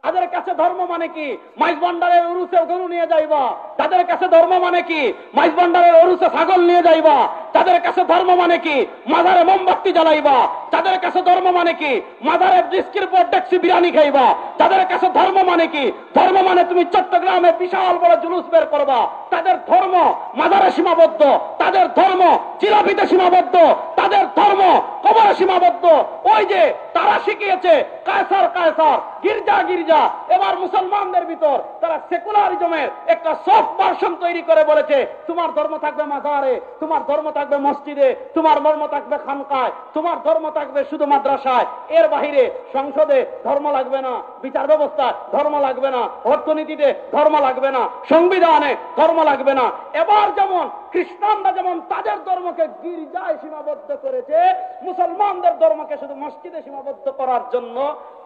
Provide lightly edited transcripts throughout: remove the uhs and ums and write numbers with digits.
তাদের কাছে ধর্ম মানে কি মাইজ ভান্ডারের উরুসে গরু নিয়ে যাইবা, তাদের কাছে ধর্ম মানে কি মাইজ ভান্ডারের উরুসে ছাগল নিয়ে যাইবা, তাদের কাছে ধর্ম মানে কি মাজারে মোমবাতি জ্বালাইবা, তাদের কাছে ধর্ম মানে কি মাজারে বৃষ্টির পর ডেক্সি বিরিয়ানি খাইবা, তাদের কাছে ধর্ম মানে কি ধর্ম মানে তুমি চট্টগ্রামে বিশাল বড় জুলুস বের করবা। তাদের ধর্ম মাজারে সীমাবদ্ধ, তাদের ধর্ম জিলাপিতে সীমাবদ্ধ, তাদের ধর্ম কবরে সীমাবদ্ধ। ওই যে তারা শিখিয়েছে কায়সার কায়সার, গির্জা গির্জা। এবার মুসলমানদের ভিতর তারা সেকুলারিজমের একটা সফট ভার্সন তৈরি করে বলেছে তোমার ধর্ম থাকবে মাজারে, তোমার ধর্ম থাকবে মসজিদে, তোমার ধর্ম থাকবে খানকায়, তোমার ধর্ম থাকবে শুধু মাদ্রাসায়। এর বাহিরে সংসদে ধর্ম লাগবে না, বিচার ব্যবস্থা ধর্ম লাগবে না, অর্থনীতিতে ধর্ম লাগবে না, সংবিধানে ধর্ম লাগবে না। এবার যেমন খ্রিস্টানরা যেমন তাদের ধর্মকে গির্জায় সীমাবদ্ধ করেছে, মুসলমানদের ধর্মকে শুধু মসজিদে সীমাবদ্ধ করার জন্য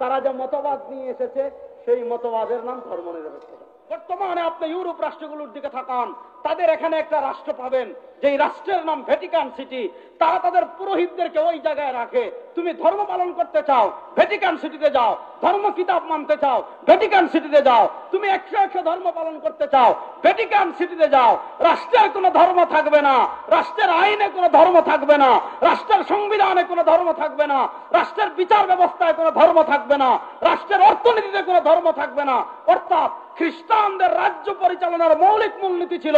তারা যে মতবাদ নিয়ে এসেছে সেই মতবাদের নাম ধর্মনিরপেক্ষতা। বর্তমানে আপনি ইউরোপ রাষ্ট্রগুলোর দিকে তাকান, তাদের এখানে একটা রাষ্ট্র পাবেন যেই রাষ্ট্রের নাম ভ্যাটিকান সিটি। তারা তাদের পুরোহিতদেরকে ওই জায়গায় রাখে। তুমি ধর্ম পালন করতে চাও ভ্যাটিকান সিটিতে যাও, ধর্ম কিতাব মানতে চাও ভ্যাটিকান সিটিতে যাও, তুমি 100 ধর্ম পালন করতে চাও ভ্যাটিকান সিটিতে যাও। রাষ্ট্রের কোনো ধর্ম থাকবে না, রাষ্ট্রের আইনে কোনো ধর্ম থাকবে না, রাষ্ট্রের সংবিধানে কোনো ধর্ম থাকবে না, রাষ্ট্রের বিচার ব্যবস্থায় কোনো ধর্ম থাকবে না, রাষ্ট্রের অর্থনীতিতে কোনো ধর্ম থাকবে না। অর্থাৎ খ্রিস্টানদের রাজ্য পরিচালনার মৌলিক মূলনীতি ছিল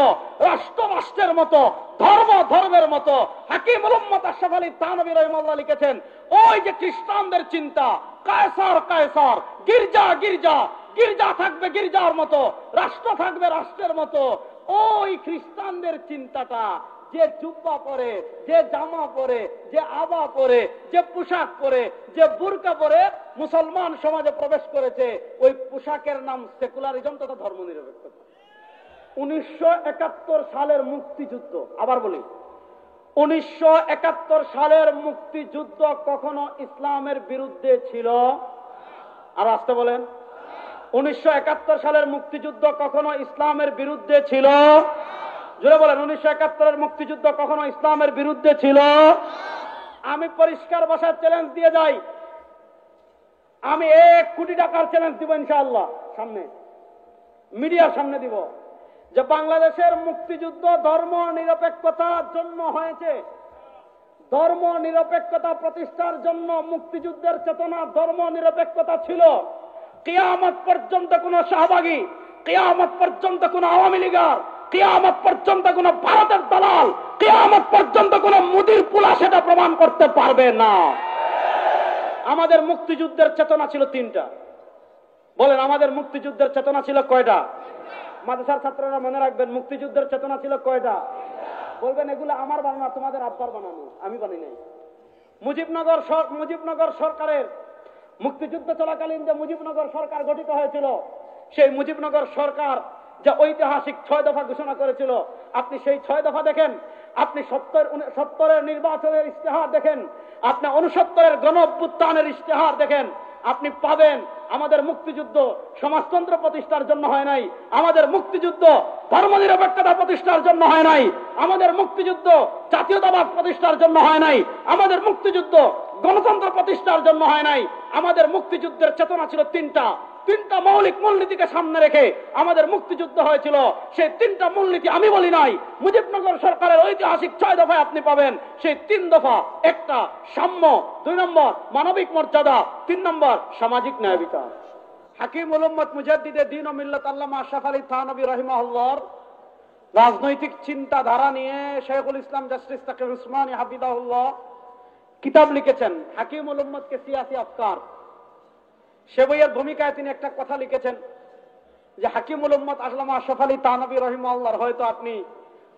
রাষ্ট্র রাষ্ট্রের মতো, ধর্ম ধর্মের মতো। হাকিমুল উম্মত আশরাফ আলী থানভী রাহিমাহুল্লাহ লিখেছেন ওই যে খ্রিস্টানদের চিন্তা কায়সার কায়সার, গির্জা গির্জা, গির্জা থাকবে গির্জার মতো, রাষ্ট্র থাকবে রাষ্ট্রের মতো। ওই খ্রিস্টানদের চিন্তাটা যে জুব্বা পরে, যে জামা পরে, যে আবা পরে, যে পোশাক পরে, যে বুরকা পরে মুসলমান সমাজে প্রবেশ করেছে, ওই পোশাকের নাম সেকুলারিজম তথা ধর্মনিরপেক্ষতা। 1971 সালের মুক্তিযুদ্ধ, আবার বলি 1971 সালের মুক্তিযুদ্ধ কখনো ইসলামের বিরুদ্ধে ছিল? আর আসতে বলেন 1971 সালের মুক্তিযুদ্ধ কখনো ইসলামের বিরুদ্ধে ছিল? জোরে বলেন 1971 মুক্তিযুদ্ধ কখনো ইসলামের বিরুদ্ধে ছিল? আমি পরিষ্কার ভাষায় চ্যালেঞ্জ দিয়ে যাই, আমি 1 কোটি টাকার চ্যালেঞ্জ দিব ইনশাআল্লাহ, সামনে মিডিয়ার সামনে দিব, যে বাংলাদেশের মুক্তিযুদ্ধ ধর্ম নিরপেক্ষতার জন্য হয়েছে। ধর্ম নিরপেক্ষতা প্রতিষ্ঠার জন্য মুক্তিযুদ্ধের চেতনা ধর্ম নিরপেক্ষতা ছিল। কিয়ামত পর্যন্ত কোন শাহবাগী, কিয়ামত পর্যন্ত কোন আওয়ামী লীগার, কিয়ামত পর্যন্ত কোন ভারতের দালাল, কিয়ামত পর্যন্ত কোন মুদির পুলা সেটা প্রমাণ করতে পারবে না। আমাদের মুক্তিযুদ্ধের চেতনা ছিল 3টা। বলেন আমাদের মুক্তিযুদ্ধের চেতনা ছিল কয়টা? মাদ্রাসার ছাত্ররা মনে রাখবেন, মুক্তিযুদ্ধের চেতনা ছিল কয়টা? বলবেন এগুলো আমার বানানো, তোমাদের আব্বার বানানো, আমি বানাই নাই। মুজিবনগর সরকারের মুক্তিযুদ্ধ চলাকালীন যে মুজিবনগর সরকার গঠিত হয়েছিল, সেই মুজিবনগর সরকার যে ঐতিহাসিক 6 দফা ঘোষণা করেছিল, আপনি সেই 6 দফা দেখেন, আপনি 70-এর নির্বাচনের ইশতেহার দেখেন, আপনি 69-এর গণ অভ্যুত্থানের ইশতেহার দেখেন, আপনি পাবেন আমাদের মুক্তিযুদ্ধ সমাজতন্ত্র প্রতিষ্ঠার জন্য হয় নাই, আমাদের মুক্তিযুদ্ধ ধর্মনিরপেক্ষতা প্রতিষ্ঠার জন্য হয় নাই, আমাদের মুক্তিযুদ্ধ জাতীয়তাবাদ প্রতিষ্ঠার জন্য হয় নাই, আমাদের মুক্তিযুদ্ধ গণতন্ত্র প্রতিষ্ঠার জন্য হয় নাই। আমাদের মুক্তিযুদ্ধের চেতনা ছিল 3টা মৌলিক মূলনীতিকে সামনে রেখে আমাদের মুক্তিযুদ্ধ হয়েছিল। সেই 3টা মূলনীতি আমি বলি নাই, মুজিবনগর সরকারের ঐতিহাসিক 6 দফায় আপনি পাবেন। সেই 3 দফা, 1 সাম্য, 2 নম্বর মানবিক মর্যাদা, 3 নম্বর সামাজিক ন্যায় বিচার। হাকিমুল উম্মত মুজাদ্দিদে দ্বীন ও মিল্লাত আল্লামা আশরাফ আলী থানভী রাহিমাহুল্লাহর রাজনৈতিক চিন্তাধারা নিয়ে শেখুল ইসলাম জাস্টিস তাকি উসমানী হাফিজাহুল্লাহ কিতাব লিখেছেন, হাকিমুল উম্মত কে সিয়াসি আফকার। সে বইয়ের ভূমিকায় তিনি একটা কথা লিখেছেন যে হাকিমুল উম্মত আল্লামা আশরাফ আলী থানভী রাহিমাহুল্লাহর হয়তো আপনি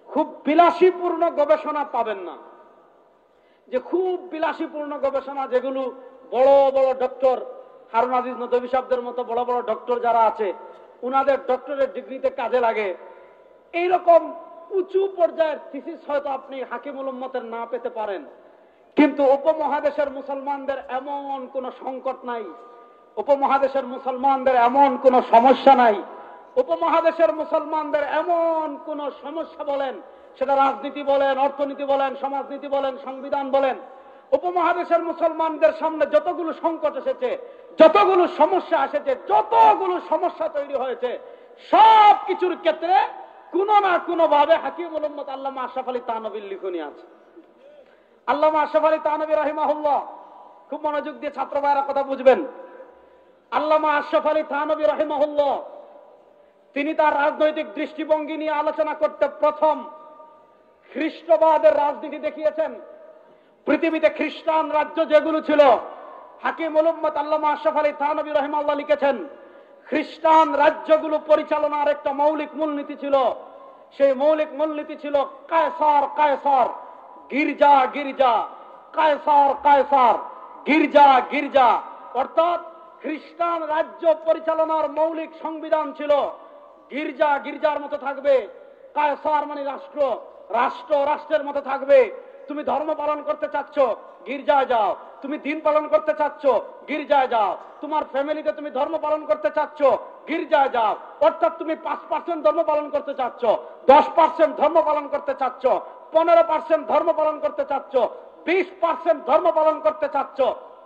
খুব বিলাসীপূর্ণ গবেষণা পাবেন না, যে খুব বিলাসীপূর্ণ গবেষণা যেগুলো বড় বড় ডক্টর হারুন আজিজ নদভী সাহেবদের মতো বড় বড় ডক্টর যারা আছে উনাদের ডক্টরেট ডিগ্রিতে কাজে লাগে, এইরকম উঁচু পর্যায়ের থিসিস হয়তো আপনি হাকিমুল উম্মতের না পেতে পারেন। কিন্তু উপমহাদেশের মুসলমানদের এমন কোন সংকট নাই, উপমহাদেশের মুসলমানদের এমন কোন সমস্যা নাই, উপমহাদেশের মুসলমানদের এমন কোন সমস্যা বলেন, সেটা রাজনীতি বলেন, অর্থনীতি বলেন, সমাজনীতি বলেন, সংবিধান বলেন, উপমহাদেশের মুসলমানদের সামনে যতগুলো সংকট এসেছে, যতগুলো সমস্যা এসেছে, যতগুলো সমস্যা তৈরি হয়েছে, সব কিছুর ক্ষেত্রে কোনো না কোনো ভাবে হাকিমুল উম্মত আল্লামা আশরাফ আলী থানভীর লিখনি আছে। আল্লামা আশরাফ আলী থানভী রাহিমাহুল্লাহ, খুব মনোযোগ দিয়ে ছাত্র ভাইরা কথা বুঝবেন। আল্লামা আশরাফ আলী থানভী রাহিমাহুল্লাহ তিনি তার রাজনৈতিক দৃষ্টিভঙ্গি নিয়ে আলোচনা করতে প্রথম খ্রিস্টবাদের রাজনীতি দেখিয়েছেন। পৃথিবীতে খ্রিস্টান রাজ্য যেগুলো ছিল, হাকিমুল উম্মত আল্লামা আশরাফ আলী থানভী রাহিমাহুল্লাহ লিখেছেন, খ্রিস্টান রাজ্যগুলো পরিচালনার একটা মৌলিক মূলনীতি ছিল। সেই মৌলিক মূলনীতি ছিল কায়সার কায়সার, গির্জা গির্জা, কায়সার কায়সার, গির্জা গির্জা। অর্থাৎ খ্রিস্টান রাজ্য পরিচালনার মৌলিক সংবিধান ছিল গির্জা গির্জার মতো থাকবে, কায়সার মানে রাষ্ট্র, রাষ্ট্র রাষ্ট্রের মতো থাকবে। তুমি ধর্ম পালন করতে চাচ্ছ, গির্জায় যাও। তুমি দিন পালন করতে চাচ্ছ, গির্জায় যাও। তোমার ফ্যামিলিতে তুমি ধর্ম পালন করতে চাচ্ছ, গির্জায় যাও। অর্থাৎ তুমি 5% ধর্ম পালন করতে চাচ্ছ, 10% ধর্ম পালন করতে চাচ্ছ, 15% ধর্ম পালন করতে চাচ্ছ, 20% ধর্ম পালন করতে চাচ্ছ।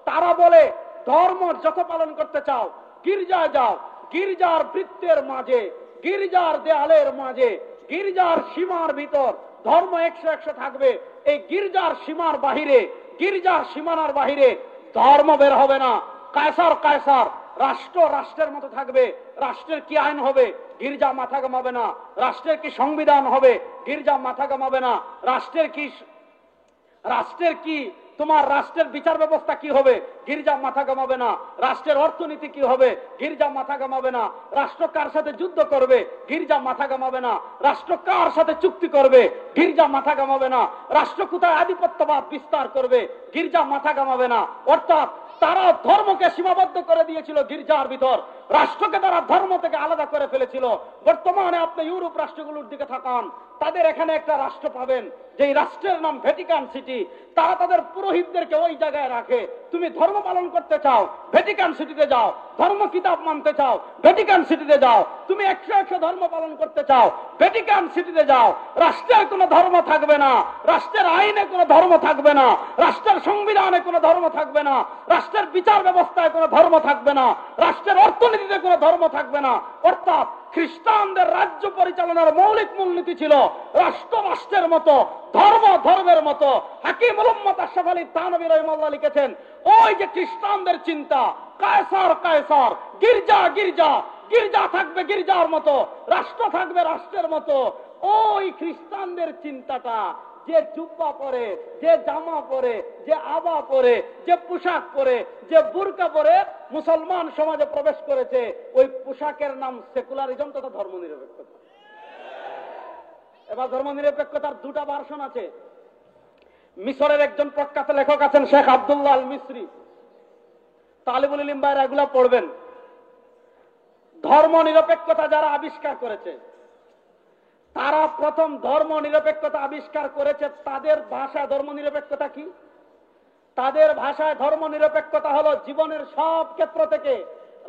তারা বলে ধর্ম যত পালন করতে চাও, গির্জায় যাও। গির্জার বৃত্তের মাঝে, গির্জার দেয়ালের মাঝে, গির্জার সীমার ভিতর ধর্ম 100 থাকবে। এই গির্জার সীমার বাহিরে, গির্জার সীমানার বাহিরে ধর্ম বের হবে না। কায়সার কায়সার, রাষ্ট্র রাষ্ট্রের মতো থাকবে। রাষ্ট্রের কি আইন হবে, গির্জা মাথা ঘামাবে না। রাষ্ট্রের কি সংবিধান হবে, গির্জা মাথা ঘামাবে না। রাষ্ট্রের কি তোমার রাষ্ট্রের বিচার ব্যবস্থা কি হবে, গির্জা মাথা ঘামাবে না। রাষ্ট্রের অর্থনীতি কি হবে, গির্জা মাথা ঘামাবে না। রাষ্ট্র কার সাথে যুদ্ধ করবে, গির্জা মাথা ঘামাবে না। রাষ্ট্র কার সাথে চুক্তি করবে, গির্জা মাথা ঘামাবে না। রাষ্ট্র কোথায় আধিপত্যবাদ বিস্তার করবে, গির্জা মাথা ঘামাবে না। অর্থাৎ তারা ধর্মকে সীমাবদ্ধ করে দিয়েছিল গির্জার ভিতর, রাষ্ট্রকে তারা ধর্ম থেকে আলাদা করে ফেলেছিল। বর্তমানে আপনি ইউরোপ রাষ্ট্রগুলোর দিকে তাকান, তাদের এখানে একটা রাষ্ট্র পাবেন, যেই রাষ্ট্রের নাম ভ্যাটিকান সিটি। তারা তাদের পুরোহিতদেরকে ওই জায়গায় রাখে। তুমি ধর্ম পালন করতে চাও, ভ্যাটিকান সিটিতে যাও। ধর্ম কিতাব মানতে চাও, ভ্যাটিকান সিটিতে যাও। তুমি 100 ধর্ম পালন করতে চাও, ভ্যাটিকান সিটিতে যাও। রাষ্ট্রের কোনো ধর্ম থাকবে না, রাষ্ট্রের আইনে কোনো ধর্ম থাকবে না, রাষ্ট্রের সংবিধানে কোনো ধর্ম থাকবে না, রাষ্ট্রের বিচার ব্যবস্থায় কোনো ধর্ম থাকবে না, রাষ্ট্রের অর্থনীতিতে কোনো ধর্ম থাকবে না। অর্থাৎ খ্রিস্টানদের রাজ্য পরিচালনার মৌলিক মূলনীতি ছিল রাষ্ট্র রাষ্ট্রের মতো, ধর্ম ধর্মের মতো। হাকিমুল উম্মত আশরাফ আলী থানভী রাহিমাহুল্লাহ লিখেছেন, ওই যে খ্রিস্টানদের চিন্তা, কায়সার কায়সার, গির্জা গির্জা, গির্জা থাকবে গির্জার মতো, রাষ্ট্র থাকবে রাষ্ট্রের মতো। ওই খ্রিস্টানদের চিন্তাটা, যে জুব্বা পরে, যে জামা পরে, যে আবা পরে, যে পোশাক পরে, যে বুরকা পরে মুসলমান সমাজে প্রবেশ করেছে, ওই পোশাকের নাম সেকুলারিজম তথা ধর্মনিরপেক্ষতা। এবার ধর্মনিরপেক্ষতার দুটা ভার্সন আছে। মিশরের একজন প্রখ্যাত লেখক আছেন শেখ আব্দুল্লাহ আল মিসরি, তালিবুল ইলম ভাইরা এগুলা পড়বেন। ধর্ম নিরপেক্ষতা যারা আবিষ্কার করেছে, তারা প্রথম ধর্ম নিরপেক্ষতা আবিষ্কার করেছে। তাদের ভাষায় ধর্ম নিরপেক্ষতা কি? তাদের ভাষায় ধর্ম নিরপেক্ষতা হলো জীবনের সব ক্ষেত্র থেকে,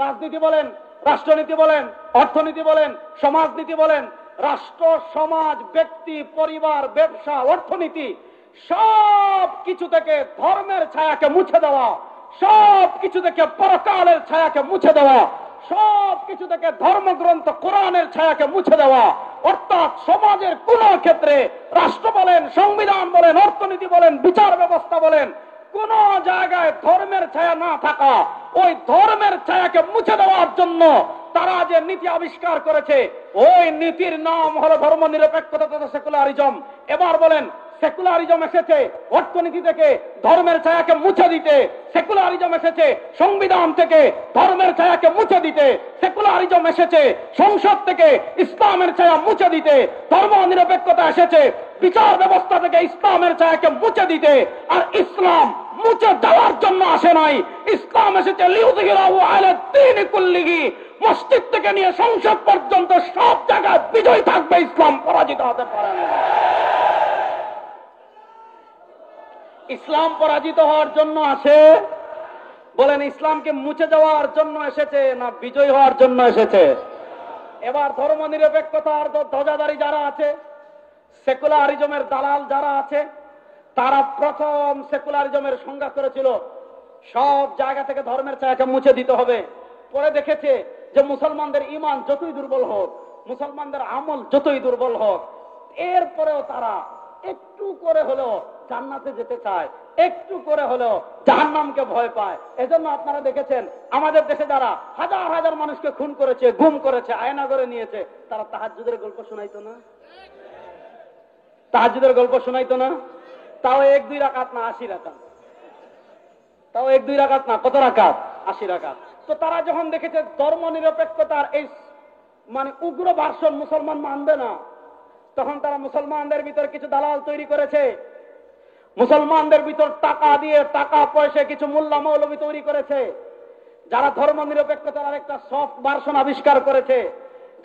রাজনীতি বলেন, রাষ্ট্রনীতি বলেন, অর্থনীতি বলেন, সমাজনীতি বলেন, রাষ্ট্র সমাজ ব্যক্তি পরিবার ব্যবসা অর্থনীতি সব কিছু থেকে ধর্মের ছায়াকে মুছে দেওয়া, সব কিছু থেকে পরকালের ছায়াকে মুছে দেওয়া, সব কিছু থেকে ধর্মগ্রন্থ কোরআনের ছায়াকে মুছে দেওয়া। অর্থাৎ সমাজের কোন ক্ষেত্রে রাষ্ট্র বলেন, সংবিধান বলেন, অর্থনীতি বলেন, বিচার ব্যবস্থা বলেন, কোন জায়গায় ধর্মের ছায়া না থাকা, ওই ধর্মের ছায়াকে মুছে দেওয়ার জন্য তারা যে নীতি আবিষ্কার করেছে, ওই নীতির নাম হলো ধর্ম নিরপেক্ষতা তথা সেকুলারিজম। এবার বলেন, সেকুলারিজম এসেছে অর্থনীতি থেকে ধর্মের ছায়াকে মুছে দিতে, সেকুলারিজম এসেছে সংবিধান থেকে ধর্মের ছায়াকে মুছে দিতে, সেকুলারিজম এসেছে সংসদ থেকে ইসলামের ছায়া মুছে দিতে, ধর্ম নিরপেক্ষতা এসেছে বিচার ব্যবস্থা থেকে ইসলামের ছায়াকে মুছে দিতে। আর ইসলাম মুছে দেওয়ার জন্য আসে নাই, ইসলাম এসেছে লিউযহিরাহু আলা দ্বীনি কুল্লিহি। মসজিদ থেকে নিয়ে সংসদ পর্যন্ত সব জায়গায় বিজয় থাকবে, ইসলাম পরাজিত হতে পারে না। ইসলাম পরাজিত হওয়ার জন্য আসে? বলেন, ইসলামকে মুছে দেওয়ার জন্য এসেছে না বিজয় হওয়ার জন্য এসেছে? এবার ধর্ম নিরপেক্ষতার ধ্বজাধারী যারা আছে, সেকুলারিজমের দালাল যারা আছে, তারা প্রথম সেকুলারিজমের সংজ্ঞা করেছিল সব জায়গা থেকে ধর্মের ছায়াকে মুছে দিতে হবে। পরে দেখেছে যে মুসলমানদের ঈমান যতই দুর্বল হোক, মুসলমানদের আমল যতই দুর্বল হোক, এরপরেও তারা একটু করে হলেও জান্নাতে যেতে চায়, একটু করে হলেও জাহান্নামকে ভয় পায়। এজন্য আপনারা দেখেছেন আমাদের দেশে যারা হাজার হাজার মানুষকে খুন করেছে, গুম করেছে, আয়না করে নিয়েছে, তারা তাহাজ্জুদের গল্প শোনাইতো না? তাহাজ্জুদের গল্প শোনাইতো না? তাও 1-2 রাকাত না, 80 রাকাত। তাও 1-2 রাকাত না, কত রাকাত? 80 রাকাত। তো তারা যখন দেখেছে ধর্ম নিরপেক্ষতার এই উগ্র ভার্সন মুসলমান মানবে না, তখন তারা মুসলমানদের ভিতর কিছু দালাল তৈরি করেছে, মুসলমানদের ভিতর টাকা দিয়ে, টাকা পয়সা কিছু মোল্লা মৌলবী তৈরি করেছে, যারা ধর্ম নিরপেক্ষতার আরেকটা সফট ভার্সন আবিষ্কার করেছে,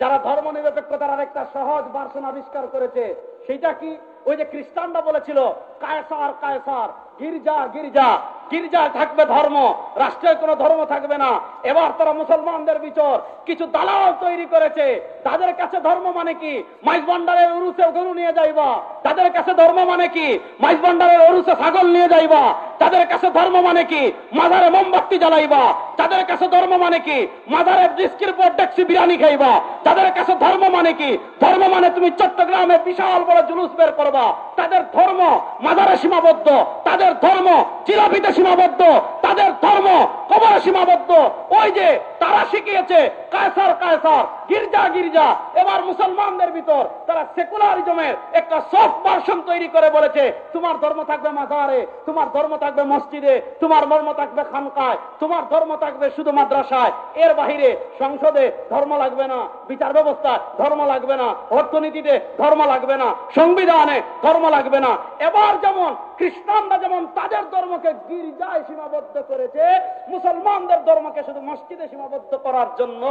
যারা ধর্ম নিরপেক্ষতার আরেকটা সহজ ভার্সন আবিষ্কার করেছে। সেটা কি? ওই যে খ্রিস্টানরা বলেছিল কায়সার কায়সার, গির্জা গির্জা, গির্জায় থাকবে ধর্ম, রাষ্ট্রের কোনো ধর্ম থাকবে না। এবার তারা মুসলমানদের ভিতর কিছু দালাল তৈরি করেছে, তাদের কাছে ধর্ম মানে কি মাইজ ভান্ডারের উরুসে গরু নিয়ে যাইবা, তাদের কাছে ধর্ম মানে কি মাইজ ভান্ডারের উরুসে ছাগল নিয়ে যাইবা, তাদের কাছে ধর্ম মানে কি মাজারে মোমবাতি জ্বালাইবা, তাদের কাছে ধর্ম মানে কি মাজারে বৃষ্টির পর ডেক্সি বিরিয়ানি খাইবা, তাদের কাছে ধর্ম মানে কি, ধর্ম মানে তুমি চট্টগ্রামে বিশাল বড় জুলুস বের করবা। তাদের ধর্ম মাজারে সীমাবদ্ধ, তাদের ধর্ম জিলাপিতে সীমাবদ্ধ, তাদের ধর্ম কবরে সীমাবদ্ধ। ওই যে তারা শিখিয়েছে কায়সার কায়সার, গির্জা গির্জা। এবার মুসলমানদের ভিতর তারা সেকুলারিজমের একটা সফট ভার্সন তৈরি করে বলেছে তোমার ধর্ম থাকবে মাজারে, তোমার ধর্ম থাকবে মসজিদে, তোমার ধর্ম থাকবে খানকায়, তোমার ধর্ম থাকবে শুধু মাদ্রাসায়, এর বাহিরে সংসদে ধর্ম লাগবে না, বিচার ব্যবস্থায় ধর্ম লাগবে না, অর্থনীতিতে ধর্ম লাগবে না, সংবিধানে ধর্ম লাগবে না। এবার যেমন খ্রিস্টানরা যেমন তাদের ধর্মকে গির্জায় সীমাবদ্ধ করেছে, মুসলমানদের ধর্মকে শুধু মসজিদে সীমাবদ্ধ করার জন্য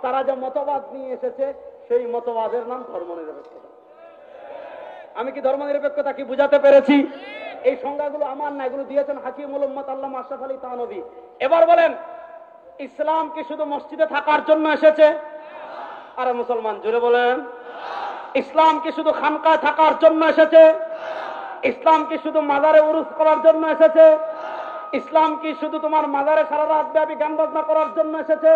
তারা যে মতবাদ নিয়ে এসেছে, সেই মতবাদের নাম ধর্ম নিরপেক্ষতা। আমি কি ধর্ম নিরপেক্ষতা কি বুঝাতে পেরেছি? এই সংজ্ঞাগুলো আমার না, এগুলো দিয়েছেন হাকিমুল উম্মত আল্লামা আশরাফ আলী থানভী। এবার বলেন, ইসলাম কি শুধু মসজিদে থাকার জন্য এসেছে? আরে মুসলমান জুড়ে বলেন, ইসলাম কি শুধু খানকায় থাকার জন্য এসেছে? ইসলাম কি শুধু মাজারে উরুস করার জন্য এসেছে? ইসলাম কি শুধু তোমার মাজারে সারা রাত ব্যাপী গান বাজনা করার জন্য এসেছে?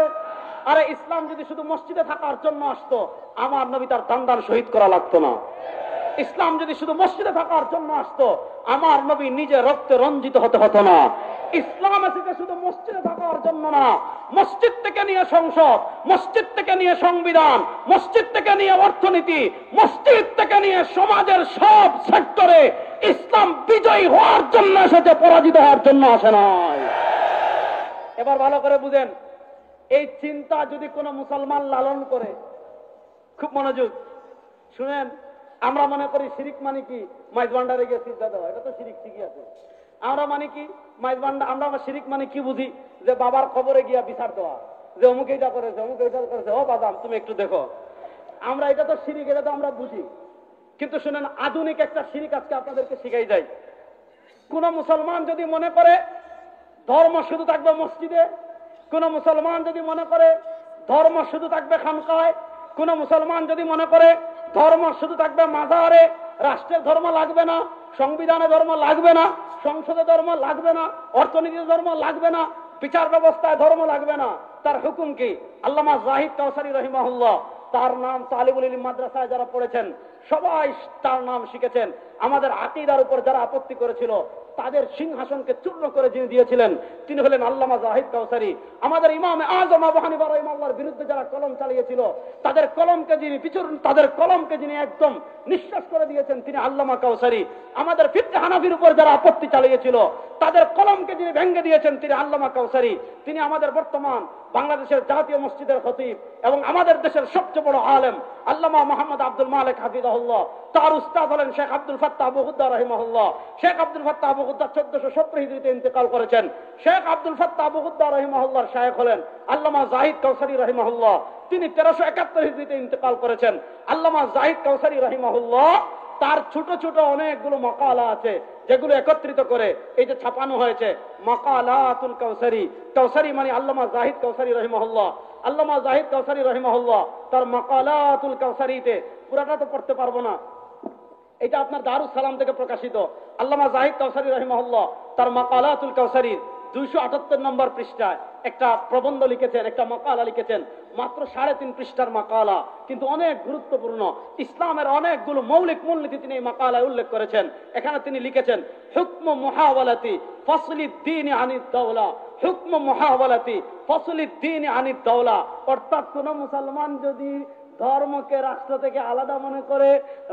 আরে ইসলাম যদি শুধু মসজিদে থাকার জন্য আসতো, আমার নবী তার দান শহীদ করা লাগতো না। ইসলাম যদি শুধু মসজিদে থাকার জন্য আসতো, আমার নবী নিজে রক্তে রঞ্জিত হতে হতো না। ইসলাম এসেছে শুধু মসজিদে থাকার জন্য না, মসজিদ থেকে নিয়ে সংসদ, মসজিদ থেকে নিয়ে সংবিধান, মসজিদ থেকে নিয়ে অর্থনীতি, মসজিদ থেকে নিয়ে সমাজের সব সেক্টরে ইসলাম বিজয়ী হওয়ার জন্য এসেছে, পরাজিত হওয়ার জন্য আসে নাই। এবার ভালো করে বুঝেন, এই চিন্তা যদি কোনো মুসলমান লালন করে, খুব মনোযোগ শুনেন, আমরা মনে করি শিরিক মানে কি মাইজ ভান্ডারে গিয়ে সিজদা দেওয়া, এটা তো শিরিক ঠিকই আছে। আমরা মানে কি মাইজ ভান্ডার, আমরা শিরিক মানে কি বুঝি, যে বাবার কবরে গিয়া বিচার দেওয়া, যে অমুক এইটা করেছে, অমুক এইটা করেছে, ও বাদাম তুমি একটু দেখো। আমরা এটা তো শিরিক, এটা তো আমরা বুঝি। কিন্তু শুনেন, আধুনিক একটা শিরিক আজকে আপনাদেরকে শিখাই যায়। কোন মুসলমান যদি মনে করে ধর্ম শুধু থাকবে মসজিদে, কোন মুসলমান যদি মনে করে ধর্ম শুধু থাকবে খানকায়, কোন মুসলমান যদি মনে করে ধর্ম শুধু থাকবে মাজারে, রাষ্ট্রের ধর্ম লাগবে না, সংবিধানে ধর্ম লাগবে না, সংসদে ধর্ম লাগবে না, অর্থনীতিতে ধর্ম লাগবে না, বিচার ব্যবস্থায় ধর্ম লাগবে না, তার হুকুম কি? আল্লামা জাহিদ কাউসারী রহিমাহুল্লাহ, তার নাম তালিবুল ইলম মাদ্রাসায় যারা পড়েছেন সবাই তার নাম শিখেছেন। আমাদের আকীদার উপর যারা আপত্তি করেছিল, তাদের সিংহাসনকে চূর্ণ করে যিনি দিয়েছিলেন, তিনি হলেন আল্লামা জাহিদ কাউসারী। আমাদের ইমাম আযম আবু হানিফা রাহিমাহুল্লাহর বিরুদ্ধে যারা কলম চালিয়েছিল, তাদের কলমকে যিনি একদম নিঃশ্বাস করে দিয়েছেন, তিনি আল্লামা কাউসারী। আমাদের ফিকহে হানাফির উপর যারা আপত্তি চালিয়েছিল, তাদের কলমকে যিনি ভেঙে দিয়েছেন, তিনি আল্লামা কাউসারী। তিনি আমাদের বর্তমান বাংলাদেশের জাতীয় মসজিদের খতিব এবং আমাদের দেশের সবচেয়ে বড় আলেম আল্লামা মুহাম্মদ আব্দুল মালিক হাফিজাহুল্লাহ। তার উস্তাদ হলেন শেখ আব্দুল ফাত্তাহ আবু গুদ্দা রাহিমাহুল্লাহ। শেখ আব্দুল ফাত্তাহ আবু গুদ্দা 1417 হিজরিতে ইন্তেকাল করেছেন। শেখ আব্দুল ফাত্তাহ আবু গুদ্দা রাহিমাহুল্লাহর শায়েখ হলেন আল্লামা জাহিদ কাউসারী রাহিমাহুল্লাহ। তিনি 1371 হিজরিতে ইন্তেকাল করেছেন। আল্লামা জাহিদ কাউসারী রাহিমাহুল্লাহ তার ছোট ছোট অনেকগুলো মাকালা আছে, যেগুলো একত্রিত করে এই যে ছাপানো হয়েছে মাকালাতুল কাউসারী। কাউসারী মানে আল্লামা জাহিদ কাউসারী রহিমাহুল্লাহ। আল্লামা জাহিদ কাউসারী রহিমাহুল্লাহ তার মাকালাতুল কাউসারীতে, পুরাটা তো পড়তে পারবো না, এটা আপনার দারুস সালাম থেকে প্রকাশিত। আল্লামা জাহিদ কাউসারী রাহিমাহুল্লাহ তার মাকালাতুল কাউসারীর 278 নম্বর পৃষ্ঠায় একটা প্রবন্ধ লিখেছেন, একটা মাকালা লিখেছেন, মাত্র 3.5 পৃষ্ঠার মাকালা, কিন্তু অনেক গুরুত্বপূর্ণ। ইসলামের অনেকগুলো মৌলিক মূলনীতি তিনি এই মাকালায় উল্লেখ করেছেন। এখানে তিনি লিখেছেন, হুকম মুহাওয়ালাতি ফাসলিদ দ্বীন আনিদ দাওলা, হুকম মুহাওয়ালাতি ফাসলিদ দ্বীন আনিদ দাওলা। অর্থাৎ কোন মুসলমান যদি ধর্মকে রাষ্ট্র থেকে আলাদা মনে করে,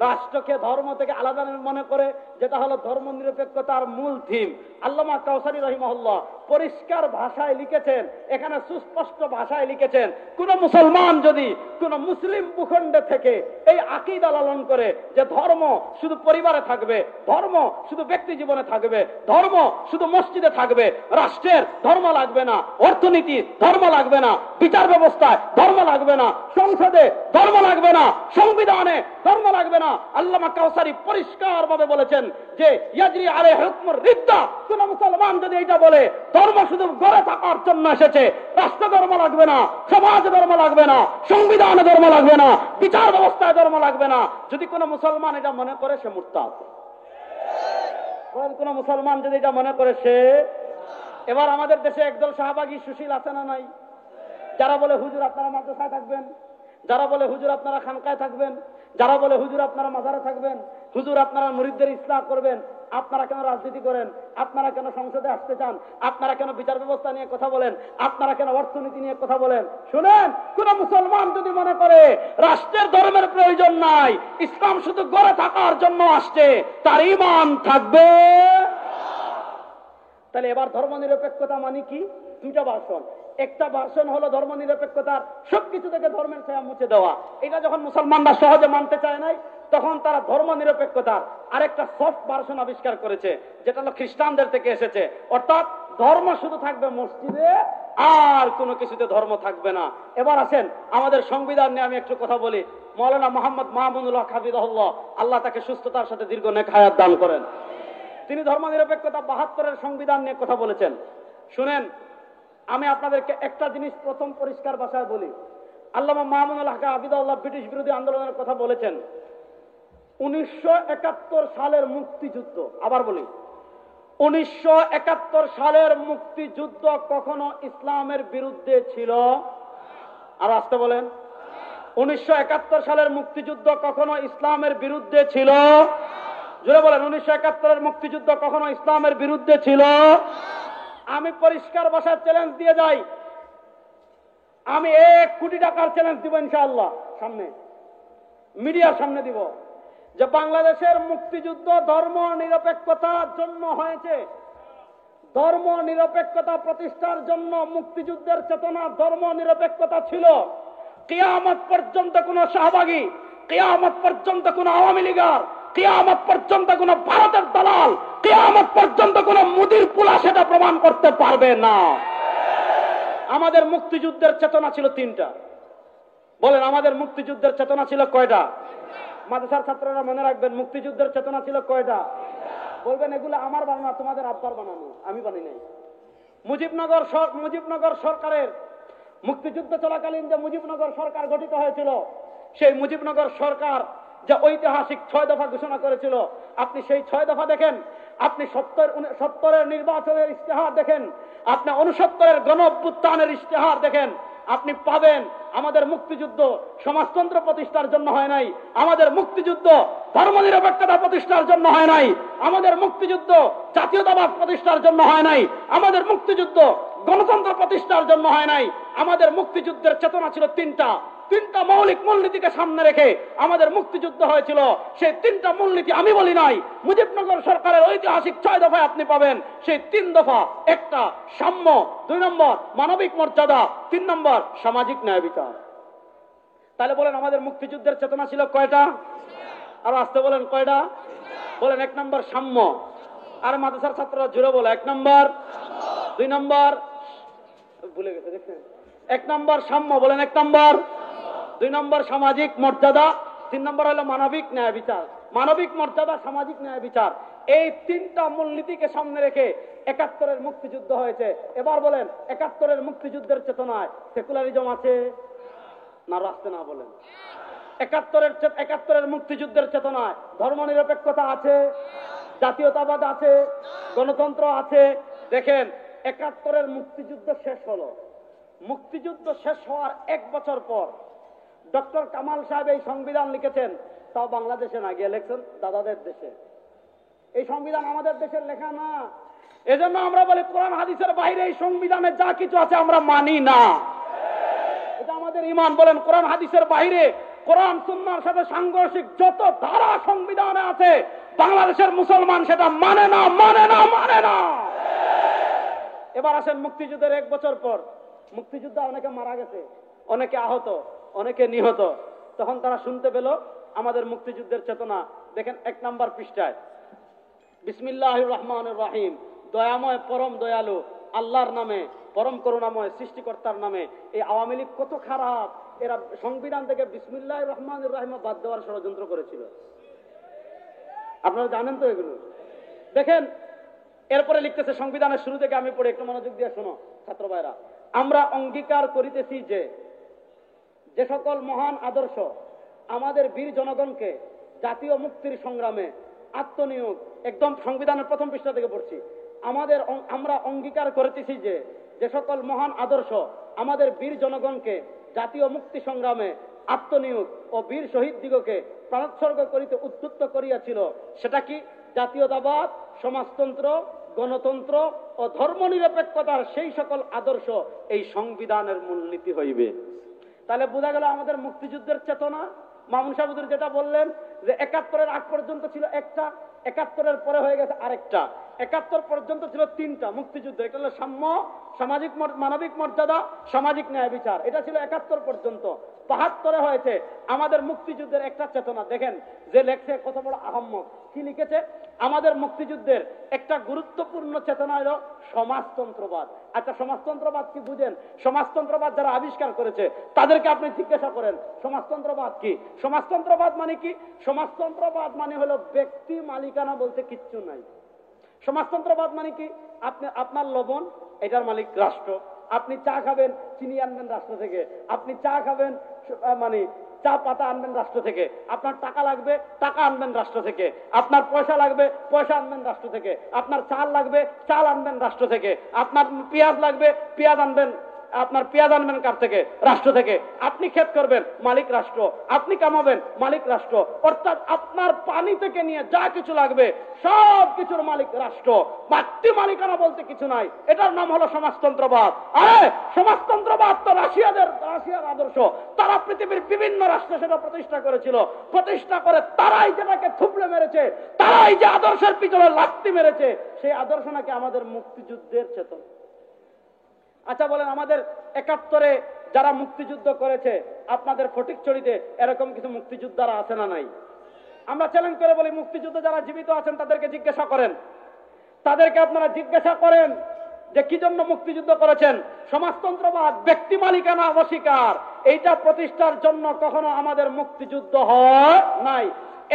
রাষ্ট্রকে ধর্ম থেকে আলাদা মনে করে, যেটা হলো ধর্ম নিরপেক্ষতার মূল থিম, আল্লামা কাউসারী রাহিমাহুল্লাহ পরিষ্কার ভাষায় লিখেছেন, এখানে সুস্পষ্ট ভাষায় লিখেছেন, কোন মুসলমান যদি কোন মুসলিম ভূখণ্ডে থেকে এই আকীদা লালন করে যে ধর্ম শুধু পরিবারে থাকবে, ধর্ম শুধু ব্যক্তি জীবনে থাকবে, ধর্ম শুধু মসজিদে থাকবে, রাষ্ট্রের ধর্ম লাগবে না, অর্থনীতি ধর্ম লাগবে না, বিচার ব্যবস্থায় ধর্ম লাগবে না, সংসদে ধর্ম লাগবে না, সংবিধানে ধর্ম লাগবে না, আল্লামা কাউসারী পরিষ্কার ভাবে বলেছেন যে ইয়াজরি আলাইহি হুকমুর রিদ্দা। কোন মুসলমান যদি এটা বলে ধর্ম শুধু গড়ে থাকার জন্য এসেছে, রাষ্ট্র ধর্ম লাগবে না, সমাজ ধর্ম লাগবে না, সংবিধানে ধর্ম লাগবে না, বিচার ব্যবস্থায় ধর্ম লাগবে না, যদি কোন মুসলমান এটা মনে করে সে মুরতাদ। কোন মুসলমান যদি এটা মনে করে সে, এবার আমাদের দেশে একদল শাহবাগী সুশীল আছে না নাই, যারা বলে হুজুর আপনারা মাদ্রাসায় থাকবেন, যারা বলে হুজুর আপনারা খানকায় থাকবেন, যারা বলে হুজুর আপনারা মাজারে থাকবেন, হুজুর আপনারা মুরিদদের ইসলাহ করবেন, আপনারা কেন রাজনীতি করেন, আপনারা কেন সংসদে আসতে চান, আপনারা কেন বিচার ব্যবস্থা নিয়ে কথা বলেন, আপনারা কেন অর্থনীতি নিয়ে কথা বলেন। শুনেন, কোন মুসলমান যদি মনে করে রাষ্ট্রের ধর্মের প্রয়োজন নাই, ইসলাম শুধু গড়ে থাকার জন্য আসছে, তার ঈমান থাকবে। তাহলে এবার ধর্ম নিরপেক্ষতা মানে কি? দুইটা ভার্সন। একটা ভার্সন হলো ধর্ম নিরপেক্ষতার সবকিছু থেকে ধর্মের ছায়া মুছে দেওয়া। এটা যখন মুসলমানরা সহজে মানতে চায় নাই, তখন তারা ধর্ম নিরপেক্ষতার আরেকটা সফট ভার্সন আবিষ্কার করেছে, যেটা হলো খ্রিস্টানদের থেকে এসেছে। অর্থাৎ ধর্ম শুধু থাকবে মসজিদে, আর কোনো কিছুতে ধর্ম থাকবে না। এবার আসেন আমাদের সংবিধান নিয়ে আমি একটু কথা বলি। মাওলানা মোহাম্মদ মাহমুদুল্লাহ হাফিজাহুল্লাহ, আল্লাহ তাকে সুস্থতার সাথে দীর্ঘ নেক হায়াত দান করেন, তিনি ধর্ম নিরপেক্ষতা 72-এর সংবিধান নিয়ে কথা বলেছেন। শুনেন, আমি আপনাদেরকে একটা জিনিস প্রথম পরিষ্কার ভাষায় বলি। আল্লামা মাহমুদুল্লাহ হাফিজাহুল্লাহ ব্রিটিশ বিরোধী আন্দোলনের কথা বলেছেন। 1971 সালের মুক্তিযুদ্ধ, আবার বলি, 1971 সালের মুক্তিযুদ্ধ কখনো ইসলামের বিরুদ্ধে ছিল? আর আসতে বলেন, 1971 সালের মুক্তিযুদ্ধ কখনো ইসলামের বিরুদ্ধে ছিল? জোরে বলেন, 1971-এর মুক্তিযুদ্ধ কখনো ইসলামের বিরুদ্ধে ছিল? আমি পরিষ্কার ভাষায় চ্যালেঞ্জ দিয়ে যাই, আমি 1 কোটি টাকার চ্যালেঞ্জ দিব ইনশাআল্লাহ, সামনে মিডিয়ার সামনে দিব, যে বাংলাদেশের মুক্তিযুদ্ধ ধর্ম নিরপেক্ষতার জন্য হয়েছে। ধর্ম নিরপেক্ষতা প্রতিষ্ঠার জন্য মুক্তিযুদ্ধের চেতনা ধর্ম নিরপেক্ষতা ছিল। কিয়ামত পর্যন্ত কোন শাহবাগী, কিয়ামত পর্যন্ত কোন আওয়ামী লীগার, কিয়ামত পর্যন্ত কোন ভারতের দালাল, কিয়ামত পর্যন্ত কোন মুদির পুলা সেটা প্রমাণ করতে পারবে না। আমাদের মুক্তিযুদ্ধের চেতনা ছিল 3টা। বলেন, আমাদের মুক্তিযুদ্ধের চেতনা ছিল কয়টা? মাদ্রাসার ছাত্ররা মনে রাখবেন, মুক্তিযুদ্ধের চেতনা ছিল কয়টা? বলবেন এগুলো আমার বানানো, তোমাদের আব্বার বানানো, আমি বানি নাই। মুজিবনগর সরকারের মুক্তিযুদ্ধ চলাকালীন যে মুজিবনগর সরকার গঠিত হয়েছিল, সেই মুজিবনগর সরকার যে ঐতিহাসিক 6 দফা ঘোষণা করেছিল, আপনি সেই 6 দফা দেখেন, আপনি 70-এর নির্বাচনের ইশতেহার দেখেন, আপনি 69-এর গণ অভ্যুত্থানের ইশতেহার দেখেন, আপনি পাবেন আমাদের মুক্তিযুদ্ধ সমাজতন্ত্র প্রতিষ্ঠার জন্য হয় নাই, আমাদের মুক্তিযুদ্ধ ধর্মনিরপেক্ষতা প্রতিষ্ঠার জন্য হয় নাই, আমাদের মুক্তিযুদ্ধ জাতীয়তাবাদ প্রতিষ্ঠার জন্য হয় নাই, আমাদের মুক্তিযুদ্ধ গণতন্ত্র প্রতিষ্ঠার জন্য হয় নাই। আমাদের মুক্তিযুদ্ধের চেতনা ছিল 3টা মৌলিক মূলনীতিকে সামনে রেখে আমাদের মুক্তিযুদ্ধ হয়েছিল। সেই 3টা মূলনীতি আমি বলি নাই, মুজিবনগর সরকারের ঐতিহাসিক 6 দফায় আপনি পাবেন। সেই 3 দফা, 1 সাম্য, 2 নম্বর মানবিক মর্যাদা, 3 নম্বর সামাজিক ন্যায় বিচার। তাহলে বলেন আমাদের মুক্তিযুদ্ধের চেতনা ছিল কয়টা? আর আসতে বলেন কয়টা? বলেন 1 নম্বর সাম্য। আর মাদ্রাসার ছাত্ররা জুড়ে বলে 1 নম্বর, 2 নম্বর, ভুলে গেছে দেখছেন, 1 নম্বর সাম্য, বলেন 1 নম্বর, 2 নম্বর সামাজিক মর্যাদা, 3 নম্বর হলো মানবিক ন্যায় বিচার। মানবিক মর্যাদা, সামাজিক ন্যায় বিচার, এই 3টা মূলনীতিকে সামনে রেখে 71-এর মুক্তিযুদ্ধ হয়েছে। এবার বলেন 71-এর মুক্তিযুদ্ধের চেতনায় সেকুলারিজম আছে না? রাস্তে না বলেন, একাত্তরের মুক্তিযুদ্ধের চেতনায় ধর্মনিরপেক্ষতা আছে, জাতীয়তাবাদ আছে, গণতন্ত্র আছে। দেখেন, 71-এর মুক্তিযুদ্ধ শেষ হলো। মুক্তিযুদ্ধ শেষ হওয়ার 1 বছর পর ডক্টর কামাল সাহেব এই সংবিধান লিখেছেন, তাও বাংলাদেশে না, গিয়ে লিখছেন দাদাদের দেশে। এই সংবিধান আমাদের দেশের লেখা না। এজন্য আমরা বলি কোরআন হাদিসের বাইরে এই সংবিধানে যা কিছু আছে আমরা মানি না। এটা আমাদের ঈমান। বলেন, কোরআন হাদিসের বাইরে কোরআন সুন্নাহর সাথে সাংঘর্ষিক যত ধারা সংবিধানে আছে বাংলাদেশের মুসলমান সেটা মানে না, মানে না, মানে না। এবার আসেন মুক্তিযুদ্ধের 1 বছর পর। মুক্তিযুদ্ধে অনেকে মারা গেছে, অনেকে আহত, অনেকে নিহত। তখন তারা শুনতে পেল আমাদের মুক্তিযুদ্ধের চেতনা। দেখেন 1 নম্বর পৃষ্ঠায়, বিসমিল্লাহির রহমানির রহিম, দয়াময় পরম দয়ালু আল্লাহর নামে, পরম করুণাময় সৃষ্টিকর্তার নামে। এই আওয়ামী লীগ কত খারাপ, এরা সংবিধান থেকে বিসমিল্লাহির রহমানির রহিম বাদ দেওয়ার ষড়যন্ত্র করেছিল। আপনারা জানেন তো এগুলো। দেখেন এরপরে লিখতেছে, সংবিধানের শুরু থেকে আমি পড়ে, একটু মনোযোগ দিয়ে শোনো ছাত্র ভাইরা। আমরা অঙ্গীকার করিতেছি যে যে সকল মহান আদর্শ আমাদের বীর জনগণকে জাতীয় মুক্তির সংগ্রামে আত্মনিয়োগ, একদম সংবিধানের প্রথম পৃষ্ঠা থেকে পড়ছি, আমরা অঙ্গীকার করিতেছি যে যে সকল মহান আদর্শ আমাদের বীর জনগণকে জাতীয় মুক্তি সংগ্রামে আত্মনিয়োগ ও বীর শহীদ দিগকে প্রাণোৎসর্গ করিতে উদ্যুক্ত করিয়াছিল, সেটা কি? জাতীয়তাবাদ, সমাজতন্ত্র, গণতন্ত্র ও ধর্মনিরপেক্ষতার সেই সকল আদর্শ এই সংবিধানের মূলনীতি হইবে। তাহলে বোঝা গেল আমাদের মুক্তিযুদ্ধের চেতনা। মামুন সাহেব হুজুর যেটা বললেন যে 71-এর আগ পর্যন্ত ছিল একটা, 71-এর পরে হয়ে গেছে আরেকটা। 71 পর্যন্ত ছিল 3টা মুক্তিযুদ্ধ। এটা হলো সাম্য, সামাজিক মানবিক মর্যাদা, সামাজিক ন্যায় বিচার। এটা ছিল 71 পর্যন্ত। 72-এ হয়েছে আমাদের মুক্তিযুদ্ধের একটা চেতনা। দেখেন যে লেখছে কত বড় আহম্মক, কি লিখেছে? আমাদের মুক্তিযুদ্ধের একটা গুরুত্বপূর্ণ চেতনা হলো সমাজতন্ত্রবাদ। আচ্ছা, সমাজতন্ত্রবাদ কি বুঝেন? সমাজতন্ত্রবাদ যারা আবিষ্কার করেছে তাদেরকে আপনি জিজ্ঞাসা করেন সমাজতন্ত্রবাদ কি। সমাজতন্ত্রবাদ মানে কি? সমাজতন্ত্রবাদ মানে হলো ব্যক্তি মালিকানা বলতে কিচ্ছু নাই। সমাজতন্ত্রবাদ মানে কি? আপনার লবণ, এটার মালিক রাষ্ট্র। আপনি চা খাবেন, চিনি আনবেন রাষ্ট্র থেকে। আপনি চা খাবেন, মানে চা পাতা আনবেন রাষ্ট্র থেকে। আপনার টাকা লাগবে, টাকা আনবেন রাষ্ট্র থেকে। আপনার পয়সা লাগবে, পয়সা আনবেন রাষ্ট্র থেকে। আপনার চাল লাগবে, চাল আনবেন রাষ্ট্র থেকে। আপনার পেঁয়াজ লাগবে, পেঁয়াজ আনবেন, আপনার পেঁয়াজ আনবেন কার থেকে? রাষ্ট্র থেকে। আপনি ক্ষেত করবেন, মালিক রাষ্ট্র। আপনি কামাবেন, মালিক রাষ্ট্র। অর্থাৎ আপনার পানি থেকে নিয়ে যা কিছু লাগবে সব কিছুর মালিক রাষ্ট্র। ব্যক্তি মালিকানা বলতে কিছু নাই। এটার নাম হলো সমাজতন্ত্রবাদ। আরে সমাজতন্ত্রবাদ তো রাশিয়ার আদর্শ। তারা পৃথিবীর বিভিন্ন রাষ্ট্রে সেটা প্রতিষ্ঠা করেছিল। প্রতিষ্ঠা করে তারাই যেটাকে থুবড়ে মেরেছে, তারাই যে আদর্শের পিছনে লাথি মেরেছে, সেই আদর্শ নাকি আমাদের মুক্তিযুদ্ধের চেতনা। আচ্ছা বলেন, আমাদের 71-এ যারা মুক্তিযুদ্ধ করেছে, আপনাদের ফটিকছড়িতে এরকম কিছু মুক্তিযোদ্ধারা আছে না নাই? আমরা চ্যালেঞ্জ করে বলি, মুক্তিযুদ্ধে যারা জীবিত আছেন তাদেরকে জিজ্ঞাসা করেন, তাদেরকে আপনারা জিজ্ঞাসা করেন যে কি জন্য মুক্তিযুদ্ধ করেছেন। সমাজতন্ত্রবাদ, ব্যক্তি মালিকানা অস্বীকার, এইটা প্রতিষ্ঠার জন্য কখনো আমাদের মুক্তিযুদ্ধ হয় নাই।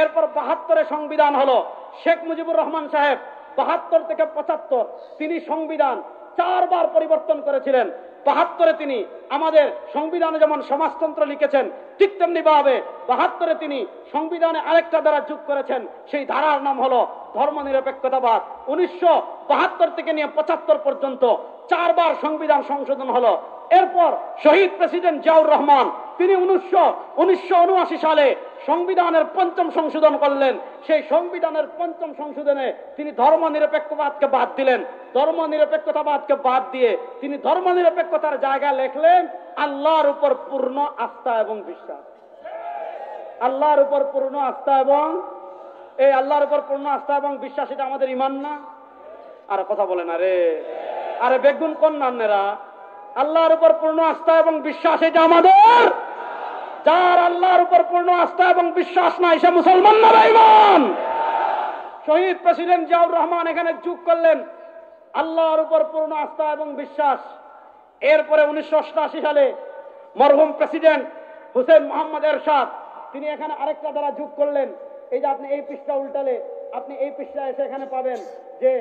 এরপর 72-এ সংবিধান হলো। শেখ মুজিবুর রহমান সাহেব 72 থেকে 75 তিনি সংবিধান 4 বার পরিবর্তন করেছিলেন। 72-এ তিনি আমাদের সংবিধানে যেমন সমাজতন্ত্র লিখেছেন, ঠিক তেমনি ভাবে 72-এ তিনি সংবিধানে আরেকটা ধারা যোগ করেছেন। সেই ধারার নাম হলো ধর্মনিরপেক্ষতাবাদ। 1972 থেকে নিয়ে 75 পর্যন্ত 4 বার সংবিধান সংশোধন হলো। এরপর শহীদ প্রেসিডেন্ট জিয়াউর রহমান তিনি 1979 সালে সংবিধানের 5ম সংশোধন করলেন। সেই সংবিধানের 5ম সংশোধনে তিনি ধর্মনিরপেক্ষবাদকে বাদ দিলেন। ধর্মনিরপেক্ষতাবাদকে বাদ দিয়ে তিনি ধর্মনিরপেক্ষতার জায়গায় লিখলেন আল্লাহর উপর পূর্ণ আস্থা এবং বিশ্বাস। আল্লাহর উপর পূর্ণ আস্থা এবং এই আল্লাহর উপর পূর্ণ আস্থা এবং বিশ্বাস, এটা আমাদের ঈমান না? আর কথা বলে না রে, আরে বেগুন কোন নান্নেরা? আল্লাহর উপর পূর্ণ আস্থা এবং বিশ্বাস এটা আমাদের। যার আল্লাহর উপর পূর্ণ আস্থা এবং বিশ্বাস নাই সে মুসলমান না বেঈমান। শহীদ প্রেসিডেন্ট জিয়াউর রহমান এখানে যোগ করলেন আল্লাহর উপর পূর্ণ আস্থা এবং বিশ্বাস। এরপরে 1988 সালে মরহুম প্রেসিডেন্ট হুসেন মোহাম্মদ এরশাদ তিনি এখানে আরেকটা দ্বারা যোগ করলেন। এই যে আপনি এই পৃষ্ঠা উল্টালে আপনি এই পৃষ্ঠা এসে এখানে পাবেন যে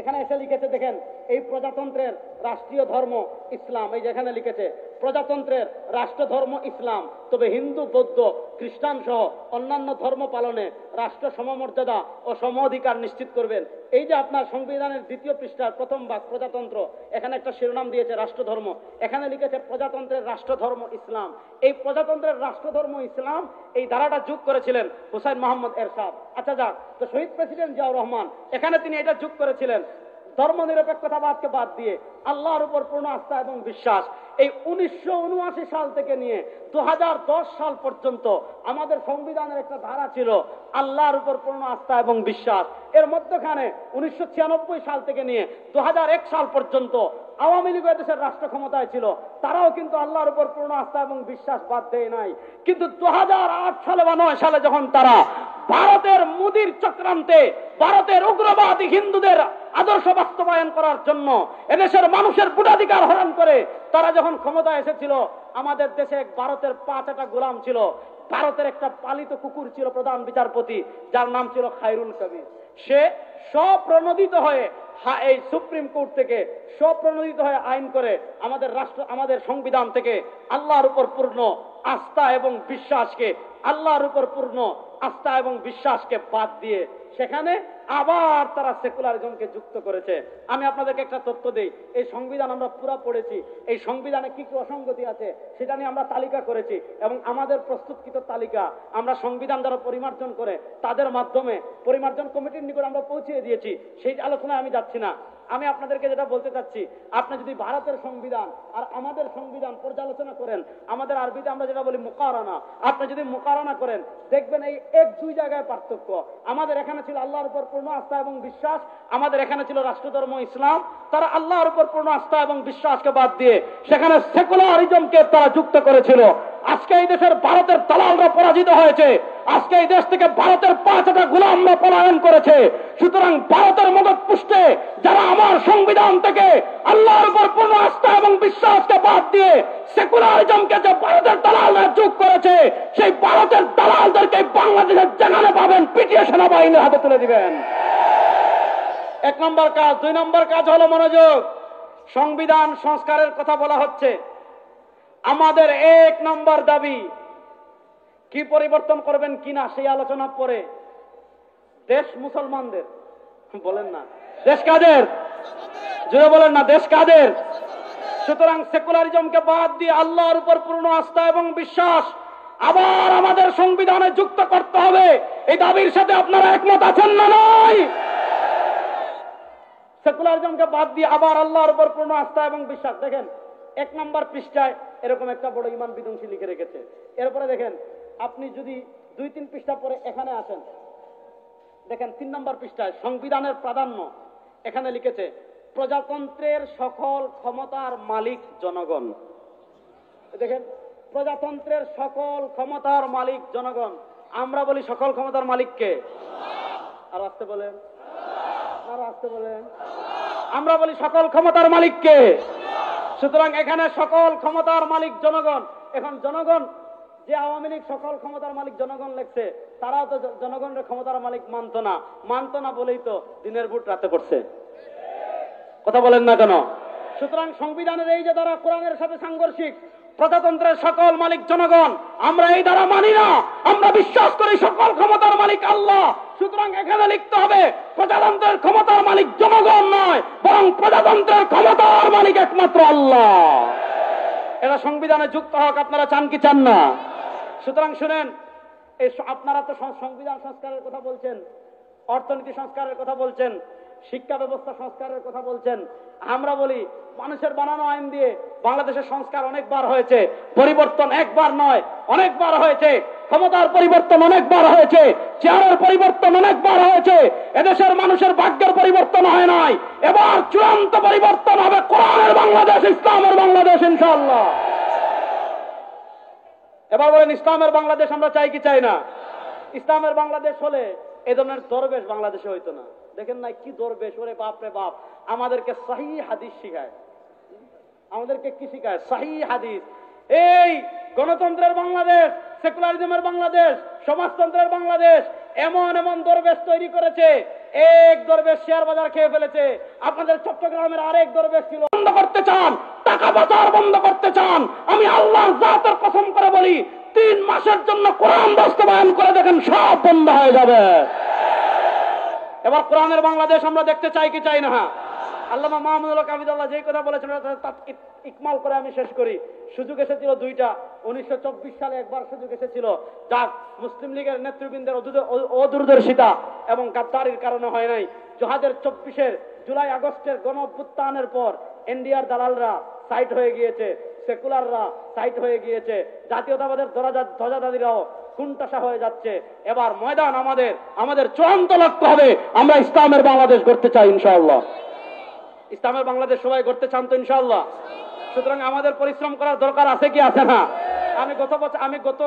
এখানে এসে লিখেছে, দেখেন এই প্রজাতন্ত্রের রাষ্ট্রীয় ধর্ম ইসলাম, এই যেখানে লিখেছে প্রজাতন্ত্রের রাষ্ট্রধর্ম ইসলাম, তবে হিন্দু, বৌদ্ধ, খ্রিস্টান সহ অন্যান্য ধর্ম পালনে রাষ্ট্র সমমর্যাদা ও সম অধিকার নিশ্চিত করবেন। এই যে আপনার সংবিধানের 2য় পৃষ্ঠার প্রথম ভাগ প্রজাতন্ত্র, এখানে একটা শিরোনাম দিয়েছে রাষ্ট্রধর্ম, এখানে লিখেছে প্রজাতন্ত্রের রাষ্ট্রধর্ম ইসলাম। এই প্রজাতন্ত্রের রাষ্ট্রধর্ম ইসলাম এই ধারাটা যোগ করেছিলেন হুসাইন মোহাম্মদ এরশাদ। আচ্ছা যাক, তো শহীদ প্রেসিডেন্ট জিয়াউর রহমান এখানে তিনি এটা যোগ করেছিলেন ধর্মনিরপেক্ষতাবাদকে বাদ দিয়ে আল্লাহর উপর পূর্ণ আস্থা এবং বিশ্বাস। এই 1979 সাল থেকে নিয়ে 2010 সাল পর্যন্ত আমাদের সংবিধানের একটা ধারা ছিল আল্লাহর উপর পূর্ণ আস্থা এবং বিশ্বাস। এর মধ্যখানে 1996 সাল থেকে নিয়ে 2001 সাল পর্যন্ত আওয়ামী লীগ দেশের রাষ্ট্র ক্ষমতায় ছিল, তারাও কিন্তু আল্লাহর উপর পূর্ণ আস্থা এবং বিশ্বাস বাদ দেয় নাই। কিন্তু 2008 সালে বা 9 সালে যখন তারা ভারতের মোদির চক্রান্তে ভারতের উগ্রবাদী হিন্দুদের আদর্শ বাস্তবায়ন করার জন্য এদেশের মানুষের ভোটাধিকার হরণ করে তারা যখন ক্ষমতায় এসেছিল, আমাদের দেশে ভারতের 5টা গোলাম ছিল। ভারতের একটা পালিত কুকুর ছিল প্রধান বিচারপতি, যার নাম ছিল খায়রুল কবির। সে স্বপ্রণোদিত হয়ে এই সুপ্রিম কোর্ট থেকে স্বপ্রণোদিত হয়ে আইন করে আমাদের সংবিধান থেকে আল্লাহর উপর পূর্ণ আস্থা এবং বিশ্বাসকে বাদ দিয়ে সেখানে আবার তারা সেকুলারিজমকে যুক্ত করেছে। আমি আপনাদেরকে একটা তথ্য দেই, এই সংবিধান আমরা পুরো পড়েছি, এই সংবিধানে কি কি অসঙ্গতি আছে সেটা নিয়ে আমরা তালিকা করেছি এবং আমাদের প্রস্তুতকৃত তালিকা আমরা সংবিধান দ্বারা পরিমার্জন করে তাদের মাধ্যমে পরিমার্জন কমিটির নিকট আমরা পৌঁছে দিয়েছি। সেই আলোচনায় আমি যাচ্ছি না। আমি আপনাদেরকে যেটা বলতে চাচ্ছি, আপনি যদি ভারতের সংবিধান আর আমাদের সংবিধান পর্যালোচনা করেন, আমাদের আরবিতে আমরা যেটা বলি মুকারানা, আপনি যদি মুকারানা করেন দেখবেন এই 1-2 জায়গায় পার্থক্য। আমাদের এখানে ছিল আল্লাহর উপর পূর্ণ আস্থা এবং বিশ্বাস, আমাদের এখানে ছিল রাষ্ট্রধর্ম ইসলাম। তারা আল্লাহর উপর পূর্ণ আস্থা এবং বিশ্বাসকে বাদ দিয়ে সেখানে সেকুলারিজমকে তারা যুক্ত করেছিল। আজকে এই দেশের ভারতের দালালরা পরাজিত হয়েছে, আজকে এই দেশ থেকে ভারতের 5টা গোলামরা পলায়ন করেছে। সুতরাং ভারতের মদত পুষ্টে যারা আমার সংবিধান থেকে আল্লাহর উপর পূর্ণ আস্থা এবং বিশ্বাসকে বাদ দিয়ে সেকুলারিজমকে যে ভারতের দালালরা যোগ করেছে, সেই ভারতের দালালদেরকে বাংলাদেশের যেখানে পাবেন পিটিয়ে সেনাবাহিনীর হাতে তুলে দিবেন। 1 নম্বর কাজ। 2 নম্বর কাজ হলো মনোযোগ। সংবিধান সংস্কারের কথা বলা হচ্ছে, আমাদের 1 নম্বর দাবি কি পরিবর্তন করবেন কিনা সেই আলোচনা পরে দেশ মুসলমানদের, বলেন না দেশ কাদের, জোরে বলেন না দেশ কাদের। সুতরাং সেকুলারিজমকে বাদ দিয়ে আল্লাহর উপর পূর্ণ আস্থা এবং বিশ্বাস আবার আমাদের সংবিধানে যুক্ত করতে হবে। এই দাবির সাথে আপনারা একমত আছেন না নয়? সেকুলারিজমকে বাদ দিয়ে আবার আল্লাহর উপর পূর্ণ আস্থা এবং বিশ্বাস। দেখেন 1 নম্বর পৃষ্ঠায় এরকম একটা বড় ইমান বিধ্বংসী লিখে রেখেছে। এরপরে দেখেন, আপনি যদি 2-3 পৃষ্ঠা পরে এখানে আসেন, দেখেন 3 নম্বর পৃষ্ঠায় সংবিধানের প্রাধান্য এখানে লিখেছে প্রজাতন্ত্রের সকল ক্ষমতার মালিক জনগণ। দেখেন, প্রজাতন্ত্রের সকল ক্ষমতার মালিক জনগণ। আমরা বলি সকল ক্ষমতার মালিককে, আর আসতে বলেন, আর আসতে বলেন, আমরা বলি সকল ক্ষমতার মালিককে। সুতরাং এখানে সকল ক্ষমতার মালিক জনগণ। এখন জনগণ, যে আওয়ামী লীগ সকল ক্ষমতার মালিক জনগণ লেখছে, তারাও তো জনগণের ক্ষমতার মালিক মানত না বলেই তো দিনের ভোট রাতে করছে। কথা বলেন না কেন? সুতরাং সংবিধানের এই যে দ্বারা কোরআনের সাথে সাংঘর্ষিক, প্রজাতন্ত্রের সকল মালিক জনগণ, আমরা এই দ্বারা মানি না। আমরা বিশ্বাস করি সকল ক্ষমতার মালিক আল্লাহ। সুতরাং এখানে লিখতে হবে প্রজাতন্ত্রের ক্ষমতার মালিক জনগণ নয়, বরং প্রজাতন্ত্রের ক্ষমতার মালিক একমাত্র আল্লাহ। এরা সংবিধানে যুক্ত হোক, আপনারা চান কি চান না? সুতরাং শুনেন, আপনারা তো সংবিধান সংস্কারের কথা বলছেন, অর্থনীতি সংস্কারের কথা বলছেন, শিক্ষা ব্যবস্থা সংস্কারের কথা বলছেন। আমরা বলি মানুষের বানানো আইন দিয়ে বাংলাদেশের সংস্কার অনেকবার হয়েছে, পরিবর্তন একবার নয় অনেকবার হয়েছে, ক্ষমতার পরিবর্তন অনেকবার হয়েছে, চেয়ারের পরিবর্তন অনেকবার হয়েছে। এদেশের মানুষের ভাগ্যের পরিবর্তন হয় নাই। এবার চূড়ান্ত পরিবর্তন হবে কোরআনের বাংলাদেশ, ইসলামের বাংলাদেশ ইনশাআল্লাহ। এবার বলেন, ইসলামের বাংলাদেশ আমরা চাই কি চাই না? ইসলামের বাংলাদেশ হলে এ ধরনের দরবেশ বাংলাদেশে হইতো না। দেখেন না কি দরবেশ, ওরে বাপ রে বাপ, আমাদেরকে সহিহ হাদিস শিখায়। আমাদেরকে কি শিখায়? সহিহ হাদিস। এই গণতন্ত্রের বাংলাদেশ, সেকুলারিজমের বাংলাদেশ, সমাজতন্ত্রের বাংলাদেশ এমন এমন দরবেশ তৈরি করেছে, এক দরবেশ শেয়ার বাজার খেয়ে ফেলেছে, আপনাদের চট্টগ্রামের আরেক দরবেশ ছিল। বন্ধ করতে চান, টাকা পাচার বন্ধ করতে চান, আমি আল্লাহ জাতের কসম করে বলি 3 মাসের জন্য কোরআন বাস্তবায়ন করে দেখেন, সব বন্ধ হয়ে যাবে। এবার কোরআনের বাংলাদেশ আমরা দেখতে চাই কি চাই না? আল্লামা মাহমুদুল হক হাফিজাল্লাহ যেই কথা বলেছেন ইকমাল করে আমি শেষ করি। সুযোগ এসেছিল দুইটা, 1924 সালে একবার সুযোগ এসেছিল, যাক মুসলিম লীগের নেতৃবৃন্দের অদূরদর্শিতা এবং গাদ্দারির কারণে হয় নাই। 2024-এর জুলাই আগস্টের গণ অভ্যুত্থানের পর এনডিআর দালালরা সাইড হয়ে গিয়েছে, সেকুলাররা সাইড হয়ে গিয়েছে, জাতীয়তাবাদের ধ্বজাধারীরাও কুণ্ঠাসা হয়ে যাচ্ছে। এবার ময়দান আমাদের চূড়ান্ত লক্ষ্য হবে, আমরা ইসলামের বাংলাদেশ গড়তে চাই ইনশাআল্লাহ। ইসলামের বাংলাদেশ সবাই গড়তে চান তো ইনশাআল্লাহ? সুতরাং আমাদের পরিশ্রম করার দরকার আছে কি আছে না? আমি গত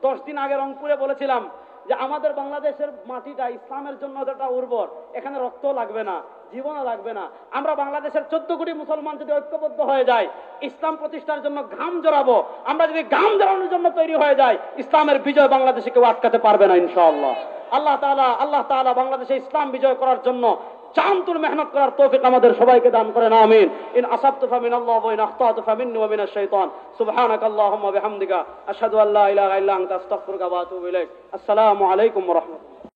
10 দিন আগে রংপুরে বলেছিলাম যে আমাদের বাংলাদেশের মাটিটা ইসলামের জন্য যতটা উর্বর, এখানে রক্ত লাগবে না, জীবনও লাগবে না। আমরা বাংলাদেশের 14 কোটি মুসলমান যদি ঐক্যবদ্ধ হয়ে যায়, ইসলাম প্রতিষ্ঠার জন্য ঘাম জড়াবো, আমরা যদি ঘাম জড়ানোর জন্য তৈরি হয়ে যাই, ইসলামের বিজয় বাংলাদেশে কেউ আটকাতে পারবে না ইনশাআল্লাহ। আল্লাহ তাআলা বাংলাদেশে ইসলাম বিজয় করার জন্য জানতুল মেহনত করার তৌফিক আমাদের সবাইকে দান করেন, আমিন। ইন আসাবতু ফামিনাল্লাহ ওয়া ইন আখতাতু ফামিন্নি ওয়া মিনাশ শাইতান। সুবহানাকাল্লাহুম্মা ওয়া বিহামদিকা আশহাদু আল্লা ইলাহা ইল্লা আনতা আস্তাগফিরুকা ওয়া আতুবু ইলাইক। আসসালামু আলাইকুম ওয়া রাহমাতুল্লাহ।